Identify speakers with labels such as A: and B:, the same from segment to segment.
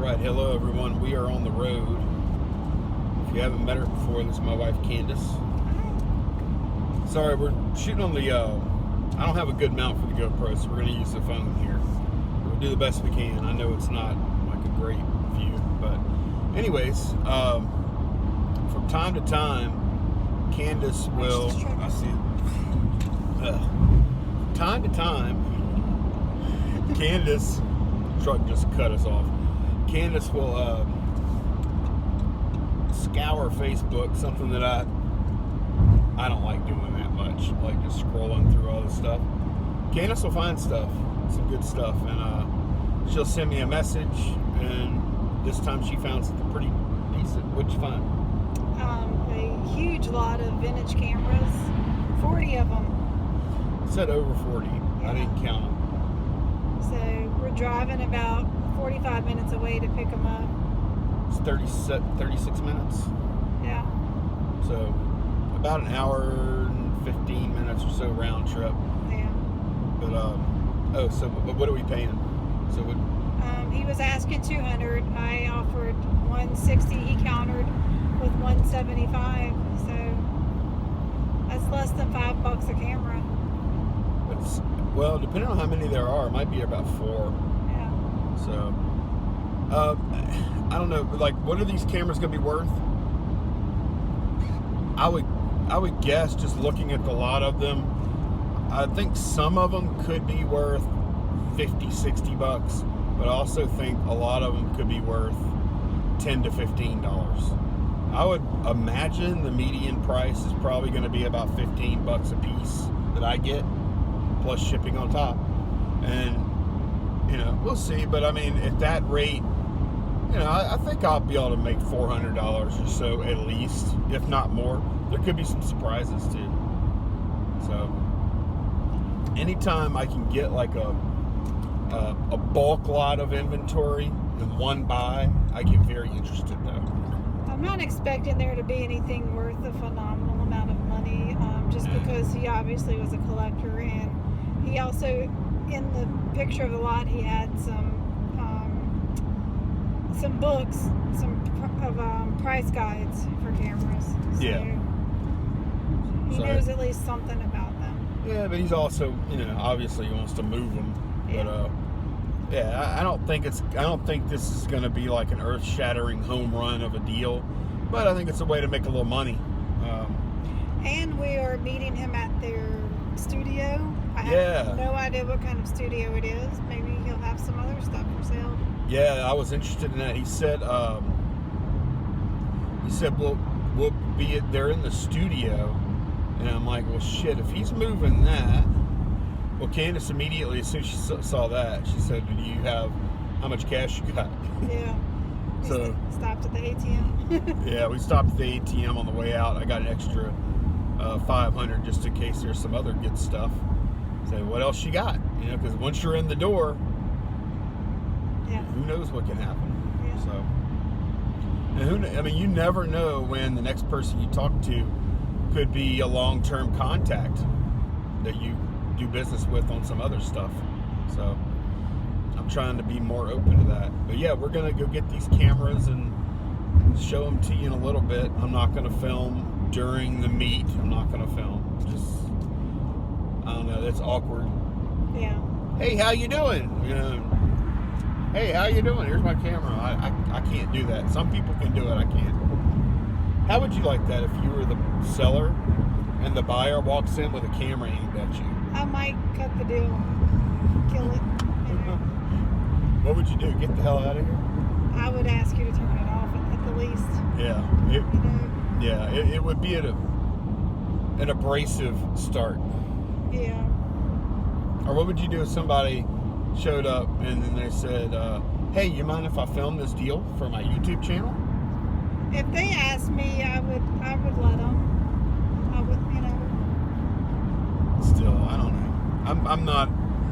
A: Alright, hello everyone. We are on the road. If you haven't met her before, this is my wife Candace. Sorry, we're shooting on the, I don't have a good mount for the GoPro, so we're going to use the phone here. We'll do the best we can. I know it's not like a great view, but anyways, from time to time, Candace will, I see it. Time to time, Candace, truck just cut us off. Candace will scour Facebook, something that I don't like doing that much, like just scrolling through all this stuff. Candace will find stuff, some good stuff, and she'll send me a message, and this time she found something pretty decent. What'd you find?
B: A huge lot of vintage cameras, 40 of them.
A: It said over 40. Yeah. I didn't count them.
B: So we're driving about 45 minutes away to pick them up.
A: It's 36 minutes.
B: Yeah.
A: So about an hour and 15 minutes or so round trip.
B: Yeah.
A: But but what are we paying? So what?
B: He was asking 200. I offered 160. He countered with 175. So that's less than $5 a camera.
A: It's, well, depending on how many there are, it might be about 4.
B: Yeah.
A: So I don't know. Like, what are these cameras gonna be worth? I would guess, just looking at the lot of them, I think some of them could be worth $50-$60, but I also think a lot of them could be worth $10 to $15. I would imagine the median price is probably going to be about $15 a piece that I get, plus shipping on top. And we'll see. But I mean, at that rate, I think I'll be able to make $400 or so at least, if not more. There could be some surprises too. So anytime I can get like a bulk lot of inventory in one buy, I get very interested though.
B: I'm not expecting there to be anything worth a phenomenal amount of money, just because he obviously was a collector, and he also, in the picture of the lot, he had some books, some price guides for cameras. So
A: yeah.
B: He knows at least something about them.
A: Yeah, but he's also, obviously he wants to move them.
B: Yeah.
A: But yeah, I don't think this is going to be like an earth-shattering home run of a deal, but I think it's a way to make a little money.
B: And we are meeting him at their studio. I
A: Yeah.
B: have no idea what kind of studio it is. Maybe he'll have some other stuff for sale.
A: Yeah, I was interested in that. He said we'll be there in the studio, and I'm like, well, shit, if he's moving that. Well, Candace immediately, as soon as she saw that, she said, "Do you have how much cash you got?"
B: Yeah.
A: So
B: stopped at the ATM.
A: Yeah, we stopped at the ATM on the way out. I got an extra $500 just in case there's some other good stuff. So what else you got? Because once you're in the door,
B: yeah,
A: who knows what can happen.
B: Yeah.
A: So, and you never know when the next person you talk to could be a long-term contact that you do business with on some other stuff. So I'm trying to be more open to that. But yeah, we're gonna go get these cameras and show them to you in a little bit. I'm not gonna film during the meet. I'm not gonna film. Just, I don't know, that's awkward.
B: Yeah.
A: Hey, how you doing? Hey, how you doing? Here's my camera. I can't do that. Some people can do it, I can't. How would you like that if you were the seller and the buyer walks in with a camera aimed at you?
B: I might cut the deal. Kill it.
A: What would you do? Get the hell out of here?
B: I would ask you to turn it off at the least.
A: Yeah. It would be an abrasive start.
B: Yeah.
A: Or what would you do if somebody showed up and then they said, hey, you mind if I film this deal for my YouTube channel?
B: If they asked me, I would let them. I would,
A: Still, I don't know. I'm not.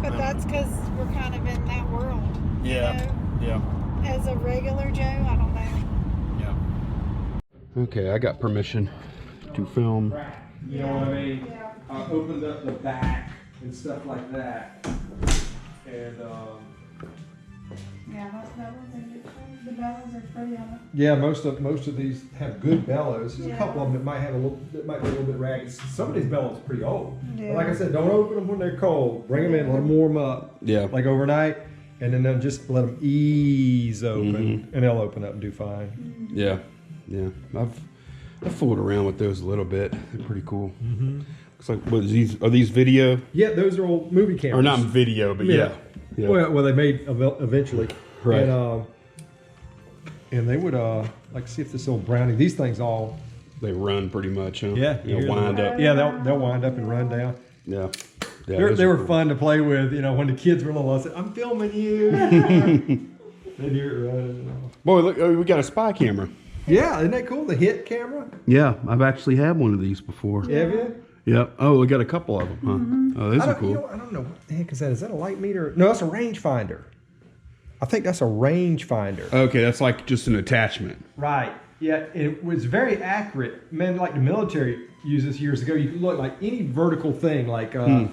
B: But that's because we're kind of in that world.
A: Yeah. Yeah.
B: As a regular Joe, I don't know.
A: Yeah. Okay, I got permission to film.
C: You know what I mean? Yeah. Opened up the back and stuff like that. And
B: yeah, that was in good shape. The bellows are pretty on it.
D: Yeah, most of these have good bellows. There's a
B: Yeah.
D: couple of them that might have that might be a little bit ragged. Some of these bellows are pretty old.
B: Yeah.
D: But like I said, don't open them when they're cold. Bring them in, let them warm up.
E: Yeah.
D: Like overnight, and then just let them ease open, and they'll open up and do fine.
E: Yeah. Yeah. I've fooled around with those a little bit. They're pretty cool. Looks like what is these? Are these video?
D: Yeah, those are old movie cameras.
E: Or not video, but yeah. Yeah.
D: Well, they made eventually.
E: Right.
D: And they would like see if this old brownie. These things all.
E: They run pretty much, huh?
D: Yeah,
E: You know, wind up.
D: Yeah, they'll wind up and run down.
E: Yeah. Yeah,
D: They
E: those
D: were
E: are cool.
D: fun to play with. You know, when the kids were little, I said, "I'm filming you." They do it running.
E: Boy, look, we got a spy camera.
D: Yeah, isn't that cool? The hit camera.
E: Yeah, I've actually had one of these before.
D: Have you?
E: Yep. Oh, we got a couple of them, huh? Oh, those are cool.
D: I don't know what the heck is that. Is that a light meter? No, that's a range finder. I think that's a range finder.
E: Okay, that's like just an attachment.
D: Right. Yeah, it was very accurate. Men like the military used this years ago. You could look like any vertical thing, like and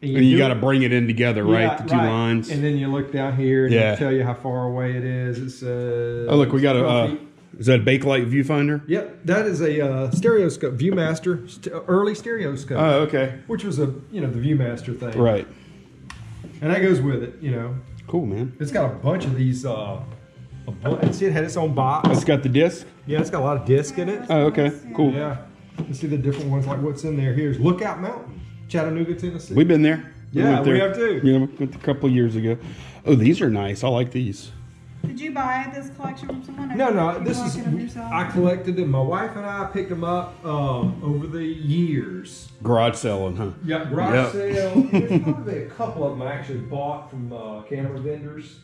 E: You got to bring it in together, right?
D: Yeah,
E: The two lines.
D: And then you look down here and
E: Yeah.
D: it'll tell you how far away it is. It's
E: Oh, look, we got
D: 12
E: a.
D: feet.
E: Is that a Bakelite viewfinder?
D: Yep, that is a stereoscope, ViewMaster, early stereoscope,
E: Oh, okay.
D: which was the ViewMaster thing,
E: Right.
D: And that goes with it.
E: Cool, man.
D: It's got a bunch of these. See, it had its own box.
E: It's got the disc.
D: Yeah, it's got a lot of disc in it.
E: Oh, okay. Cool.
D: Yeah, you see the different ones. Like what's in there? Here's Lookout Mountain, Chattanooga, Tennessee.
E: We've been there.
D: Yeah,
E: went
D: we
E: there.
D: have too.
E: Yeah, we went a couple of years ago. Oh, these are nice. I like these.
B: Did you buy this collection from someone? Or
D: No,
B: did you
D: this
B: look
D: is,
B: at them yourself?
D: I collected them. My wife and I picked them up over the years.
E: Garage selling, huh?
D: Yeah, garage
E: Yep.
D: sale. There's probably a couple of them I actually bought from camera vendors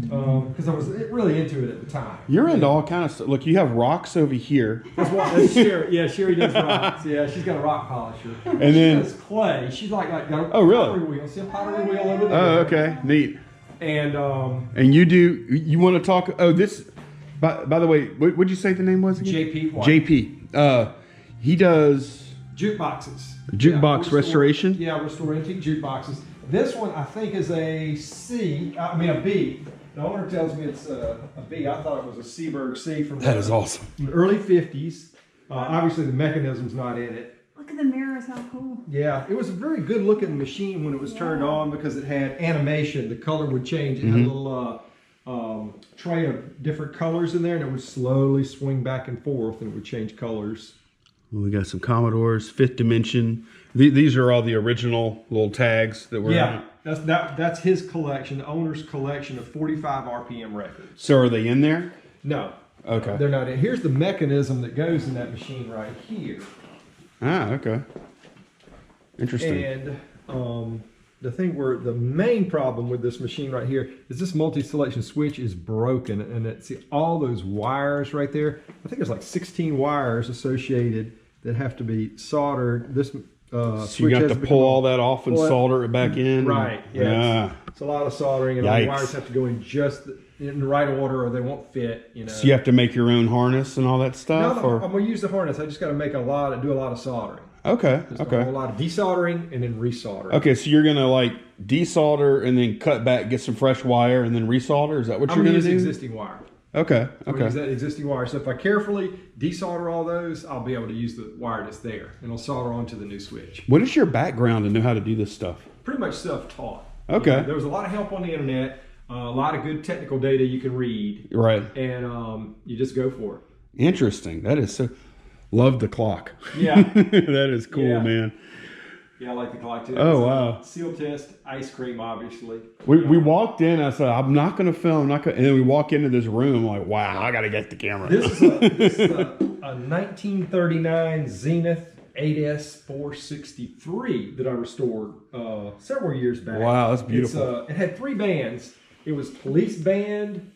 D: because I was really into it at the time.
E: You're into all kind of stuff. Look, you have rocks over here.
D: That's Sherry. Yeah, Sherry does rocks. Yeah, she's got a rock polisher.
E: And
D: she
E: then-
D: does clay. She's like got a
E: Oh, really?
D: pottery wheel. See a pottery wheel over there?
E: Oh, okay. Neat.
D: And
E: And you want to talk? Oh, this. By the way, what'd you say the name was again?
D: JP White.
E: JP. He does
D: Jukeboxes.
E: jukebox
D: we
E: restoration.
D: Yeah, restore antique jukeboxes. This one I think is a B. The owner tells me it's a B. I thought it was a Seaberg C from
E: That is awesome.
D: the early 50s. Obviously the mechanism's not in it.
B: Look at the mirrors, how cool.
D: Yeah, it was a very good looking machine when it was turned on because it had animation. The color would change. It had a little tray of different colors in there, and it would slowly swing back and forth, and it would change colors.
E: We got some Commodores, Fifth Dimension. These are all the original little tags that were.
D: Yeah, that's his collection, the owner's collection of 45 RPM records.
E: So are they in there?
D: No,
E: Okay.
D: they're not in. Here's the mechanism that goes in that machine right here.
E: Ah, okay. Interesting.
D: And the thing where the main problem with this machine right here is this multi-selection switch is broken, and see all those wires right there. I think there's like 16 wires associated that have to be soldered. This
E: So
D: switch
E: you got
D: has
E: to
D: become
E: pull all that off and
D: pull it-
E: solder it back in?
D: Right. Yeah. It's a lot of soldering, and all the
E: Yikes.
D: wires have to go in just in the right order, or they won't fit.
E: So you have to make your own harness and all that
D: No,
E: stuff?
D: I'm gonna use the harness. I just got to do a lot of soldering.
E: Okay,
D: Just a
E: okay.
D: whole lot of desoldering and then resoldering.
E: Okay, so you're going to like desolder and then cut back, get some fresh wire and then resolder? Is that what
D: I'm
E: you're
D: gonna
E: going to
D: use
E: do?
D: existing wire.
E: Okay,
D: I'm gonna use
E: okay.
D: that existing wire. So if I carefully desolder all those, I'll be able to use the wire that's there, and I'll solder onto the new switch.
E: What is your background to know how to do this stuff?
D: Pretty much self-taught.
E: Okay.
D: There was a lot of help on the internet, a lot of good technical data you can read,
E: Right.
D: and you just go for it.
E: Interesting. That is so. Love the clock.
D: Yeah.
E: That is cool,
D: Yeah.
E: man.
D: Yeah, I like the clock too.
E: Oh, wow.
D: Seal test, ice cream, obviously.
E: We walked in. I said, I'm not going to film. I'm not gonna, and then we walk into this room like, wow, I got to get the camera.
D: This is a 1939 Zenith 8S 463 that I restored several years back.
E: Wow, that's beautiful.
D: It had 3 bands. It was police band,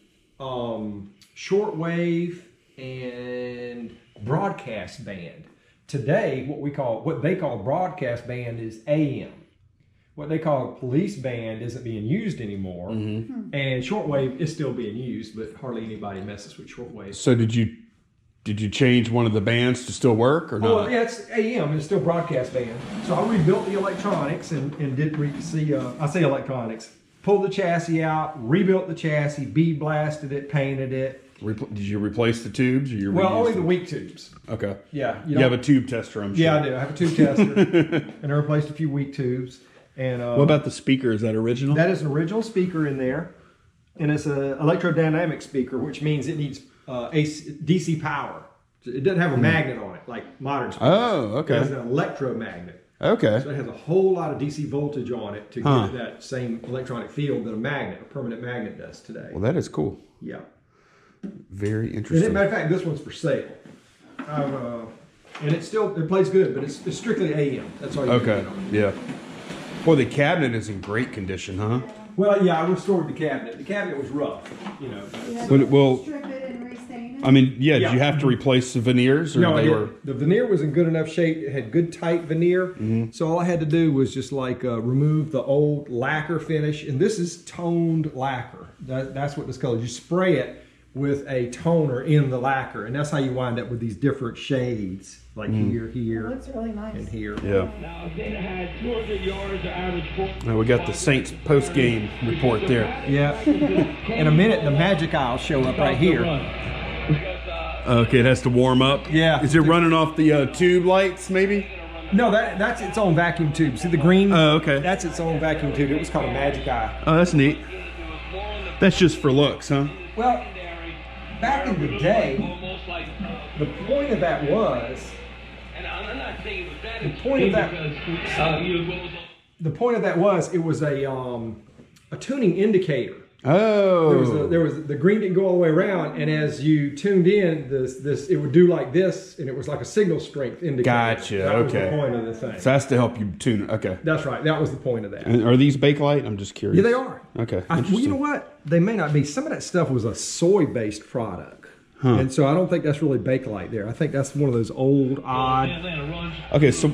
D: shortwave, and broadcast band. Today, what they call broadcast band is AM. What they call police band isn't being used anymore, and shortwave is still being used, but hardly anybody messes with shortwave.
E: So did you change one of the bands to still work or not?
D: Well, yeah, it's AM, it's still broadcast band. So I rebuilt the electronics and did I say electronics, pulled the chassis out, rebuilt the chassis, bead blasted it, painted it.
E: Did you replace the tubes? Or you
D: Well,
E: reused
D: only the
E: them?
D: weak tubes.
E: Okay.
D: Yeah.
E: You have a tube tester, I'm sure.
D: Yeah, I do. I have a tube tester, and I replaced a few weak tubes. And
E: What about the speaker? Is that original?
D: that is an original speaker in there, and it's an electrodynamic speaker, which means it needs DC power. It doesn't have a magnet on it like modern speakers.
E: Oh, okay.
D: It has an electromagnet.
E: Okay.
D: So it has a whole lot of DC voltage on it to get that same electronic field that a permanent magnet does today.
E: Well, that is cool.
D: Yeah.
E: Very
D: And as a
E: interesting.
D: matter of fact, this one's for sale. And it plays good, but it's strictly AM. That's all you
E: Okay.
D: can get on it.
E: Yeah. Well, the cabinet is in great condition, huh?
D: Well, yeah, I restored the cabinet. The cabinet was rough, you know.
E: Well,
B: Strip it and restain it.
E: I mean, yeah.
D: Yeah.
E: Did you have to replace the veneers, or
D: No,
E: they were?
D: the veneer was in good enough shape. It had good tight veneer. So all I had to do was just like remove the old lacquer finish. And this is toned lacquer. That's what this color is. You spray it with a toner in the lacquer. And that's how you wind up with these different shades. Like here,
B: It
D: here,
B: looks really nice.
D: and here.
E: Yeah.
F: Now, Dana had 200 yards of average.
E: Now we got the Saints post game report there.
D: Yeah. In a minute, the magic eye will show up right here.
E: Okay, it has to warm up.
D: Yeah.
E: Is it running off the tube lights, maybe?
D: No, that's its own vacuum tube. See the green?
E: Oh, okay.
D: That's its own vacuum tube. It was called a magic eye.
E: Oh, that's neat. That's just for looks, huh?
D: Well, back in the day, the point of that was it was a tuning indicator.
E: Oh.
D: There was the green didn't go all the way around, and as you tuned in, this it would do like this, and it was like a signal strength indicator.
E: Gotcha,
D: That was
E: okay.
D: the point of the thing.
E: So that's to help you tune. Okay.
D: That's right. That was the point of that.
E: And are these Bakelite? I'm just curious.
D: Yeah, they are.
E: Okay.
D: Well, you
E: interesting.
D: know what? They may not be. Some of that stuff was a soy-based product. And so I don't think that's really Bakelite there. I think that's one of those old, odd.
E: Okay, so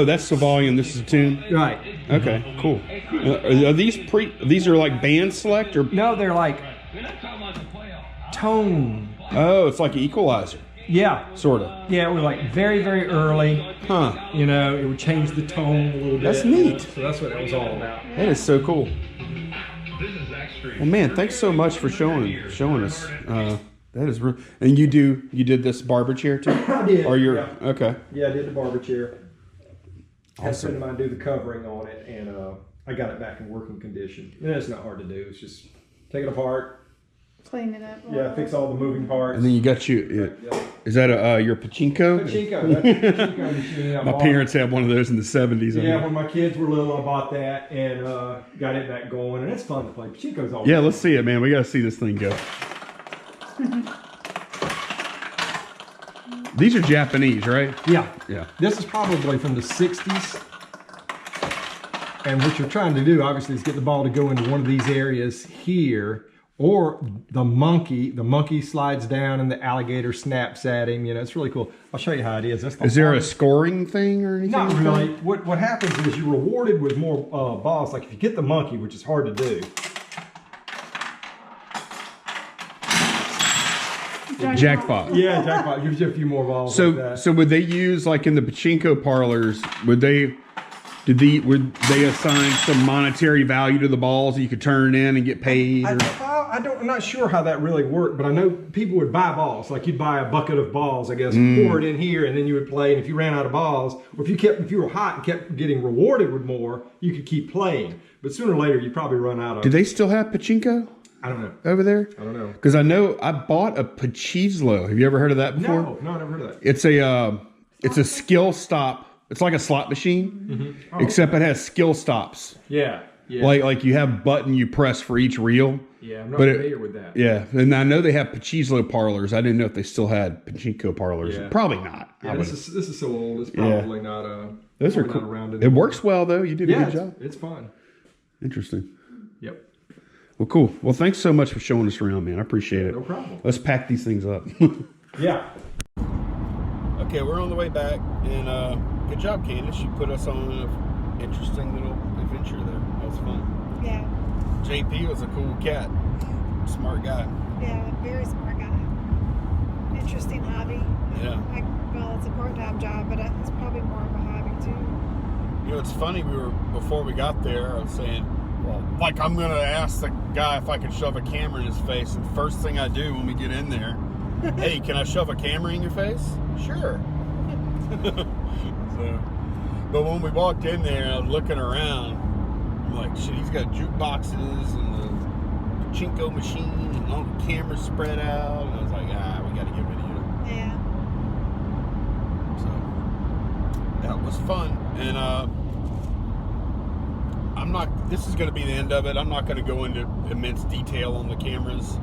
E: that's the volume. This is a tune.
D: Right.
E: Okay, cool. Are these are like band select or?
D: No, they're like tone.
E: Oh, it's like an equalizer,
D: Yeah.
E: sort of.
D: Yeah, it was like very, very early.
E: Huh.
D: You know, it would change the tone a little bit.
E: That's neat.
D: So that's what it was all about.
E: That is so cool. Well, man, thanks so much for showing us. That is real. And you did this barber chair too?
D: I did.
E: Or your
D: Yeah.
E: okay.
D: Yeah, I did the barber chair. Had a
E: Awesome.
D: friend of mine do the covering on it, and I got it back in working condition. And it's not hard to do. It's just take it apart.
B: Clean it up.
D: Yeah, fix all the moving parts.
E: And then you got is that your pachinko?
D: Pachinko. That's the Pachinko machine. I
E: My
D: bought.
E: parents had one of those in the 70s. I
D: Yeah,
E: think.
D: when my kids were little, I bought that and got it back going, and it's fun to play. Pachinko's always
E: Yeah, let's see it, man. We got to see this thing go. These are Japanese, right?
D: Yeah.
E: Yeah.
D: This is probably from the 60s. And what you're trying to do, obviously, is get the ball to go into one of these areas here, or the monkey slides down and the alligator snaps at him. You know, it's really cool. I'll show you how it is. That's the
E: Is there a
D: hardest-
E: scoring thing or anything?
D: Not
E: like that?
D: really. What happens is you're rewarded with more balls. Like if you get the monkey, which is hard to do.
E: Jackpot.
D: Yeah, jackpot gives you a few more balls. like that.
E: So would they use, like in the pachinko parlors, would they assign some monetary value to the balls that you could turn in and get paid? Or?
D: I'm not sure how that really worked, but I know people would buy balls. Like you'd buy a bucket of balls, I guess, pour it in here, and then you would play. And if you ran out of balls, or if you were hot and kept getting rewarded with more, you could keep playing. But sooner or later, you'd probably run out of.
E: Do they still have pachinko
D: I don't know.
E: over there?
D: I don't know.
E: Because I know I bought a pachizlo. Have you ever heard of that before?
D: No, I never heard of that.
E: It's a skill stop. It's like a slot machine, except it has skill stops.
D: Yeah.
E: Like you have button you press for each reel.
D: Yeah, I'm not
E: But
D: familiar with that.
E: Yeah, and I know they have pachizlo parlors. I didn't know if they still had pachinko parlors.
D: Yeah.
E: Probably not.
D: Yeah,
E: I
D: this
E: would've-
D: is so old. It's probably not
E: Those are
D: probably
E: cool.
D: not around
E: It
D: anymore.
E: works well though. You did a
D: Yeah,
E: good job.
D: it's fun.
E: Interesting.
D: Yep.
E: Well, cool. Well, thanks so much for showing us around, man. I appreciate it.
D: No problem.
E: Let's pack these things up.
D: Yeah.
A: Okay, we're on the way back, and good job, Candace. You put us on an interesting little adventure there. That was fun.
B: Yeah.
A: JP was a cool cat, smart guy.
B: Yeah, very smart guy. Interesting hobby.
A: Yeah.
B: Well, it's a part-time job, but it's probably more of a hobby too.
A: You know, it's funny. Before we got there, I was saying Well, like I'm gonna ask the guy if I can shove a camera in his face, and first thing I do when we get in there, hey, can I shove a camera in your face? Sure. So, but when we walked in there, I was looking around. I'm like, shit, he's got jukeboxes and the pachinko machine and all the cameras spread out. And I was like, we got to get video.
B: Yeah.
A: So that was fun. And this is going to be the end of it. I'm not going to go into immense detail on the cameras,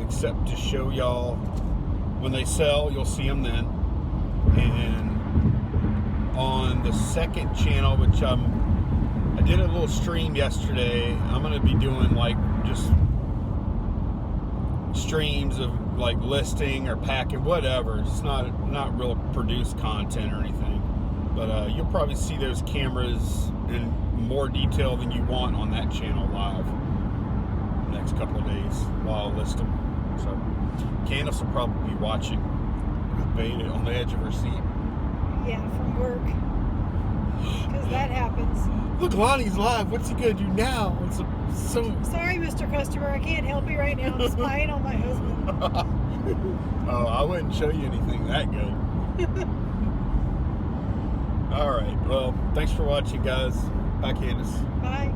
A: except to show y'all when they sell, you'll see them then. And on the second channel, which I did a little stream yesterday, I'm going to be doing like just streams of like listing or packing, whatever. It's not real produced content or anything, but you'll probably see those cameras in more detail than you want on that channel live the next couple of days while I list them. So Candace will probably be watching with Beta on the edge of her seat.
B: Yeah, from work. Because that happens.
A: Look, Lonnie's live. What's he gonna do now?
B: Sorry, Mr. Customer, I can't help you right now. I'm spying on my husband.
A: Oh, I wouldn't show you anything that good. All right. Well, thanks for watching, guys. Bye, Candace.
B: Bye.